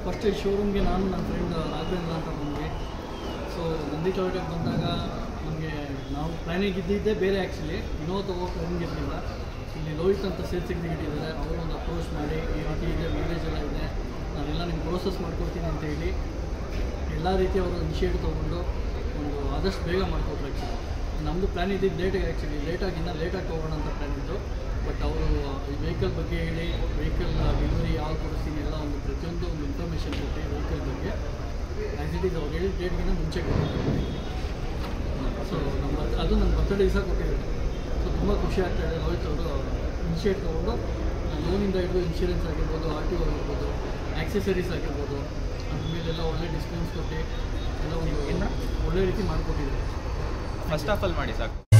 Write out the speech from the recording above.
First ಈ ಶೋರೂಮ್ಗೆ ನಾನು ನನ್ನ ಫ್ರೆಂಡ್ ರಾಘವೇಂದ್ರ ಅಂತ ಬಂದ್ವಿ. ಸೊ ನಂದಿ ಟೊಯೋಟಾಗೆ ಬಂದಾಗ ನಮಗೆ ನಾವು ಪ್ಲ್ಯಾನಿಂಗ್ ಇದ್ದಿದ್ದೇ ಬೇರೆ. ಆ್ಯಕ್ಚುಲಿ ಇನ್ನೋವಾ ತಗೋ ಪ್ಲ್ಯಾನಿಂಗ್ ಇರಲಿಲ್ಲ. ಇಲ್ಲಿ ಲೋಹಿತ್ ಅಂತ ಸೇಲ್ಸ್ ಎಕ್ಸಿಕ್ಯೂಟಿವ್ ಇದ್ದಾರೆ, ಅವರು ಒಂದು ಅಪ್ರೋಚ್ ಮಾಡಿ ಈ ರೀತಿ ಇದೆ, ಮೈಲೇಜ್ ಎಲ್ಲ ಇದೆ, ನಾನೆಲ್ಲ ನಿಮ್ಗೆ ಪ್ರೋಸೆಸ್ ಮಾಡ್ಕೊಡ್ತೀನಿ ಅಂತ ಹೇಳಿ ಎಲ್ಲ ರೀತಿ ಅವರು ಇನಿಷಿಯೇಟಿವ್ ತೊಗೊಂಡು ಒಂದು ಆದಷ್ಟು ಬೇಗ ಮಾಡಿಕೊಟ್ರು. ಆ್ಯಕ್ಚುಲಿ ನಮ್ಮದು ಪ್ಲ್ಯಾನ್ ಇದ್ದಿದ್ದು ಲೇಟಾಗಿನ್ನ ಲೇಟಾಗಿ ತೊಗೊಳ್ಳೋಣ ಅಂತ ಪ್ಲ್ಯಾನ್ ಇತ್ತು. ಬಟ್ ಅವರು ಈ ವೆಹಿಕಲ್ ಬಗ್ಗೆ ಹೇಳಿ, ವೆಹಿಕಲ್ ಡೆಲಿವರಿ ಯಾವ ಕೊಡಿಸ್ತೀನಿ ಎಲ್ಲ ಒಂದು ಪ್ರತಿಯೊಂದು ಒಂದು ಇನ್ಫಾರ್ಮೇಷನ್ ಕೊಟ್ಟು ವೆಹಿಕಲ್ ಬಗ್ಗೆ ಆ್ಯಸ್ ಇಟ್ ಈಸ್ ಅವ್ರು ಹೇಳಿದ ಡೇಟ್ಗಿಂತ ಮುಂಚೆ ಕೊಟ್ಟಿದ್ದಾರೆ. ಸೊ ಅದು ನನ್ನ ಬರ್ತಡೇ ದಿವಸ ಕೊಟ್ಟಿದ್ದಾರೆ. ಸೊ ತುಂಬ ಖುಷಿ ಆಗ್ತಾಯಿದೆ. ಲೋಹಿತ್ ಅವರು ಇನಿಷಿಯೇಟ್ ತೊಗೊಂಡು ಲೋನಿಂದ ಹಿಡಿದು ಇನ್ಶೂರೆನ್ಸ್ ಆಗಿರ್ಬೋದು, RTO ಆಗಿರ್ಬೋದು, ಆಕ್ಸೆಸರೀಸ್ ಆಗಿರ್ಬೋದು, ಅದ್ರ ಮೇಲೆಲ್ಲ ಒಳ್ಳೆ ಡಿಸ್ಕೌಂಟ್ಸ್ ಕೊಟ್ಟು ಎಲ್ಲ ಒಂದು ಒಳ್ಳೆ ರೀತಿ ಮಾಡಿಕೊಟ್ಟಿದ್ದಾರೆ. ಫಸ್ಟ್ ಆಫ್ ಆಲ್ ಮಾಡಿ ಸಾಕು.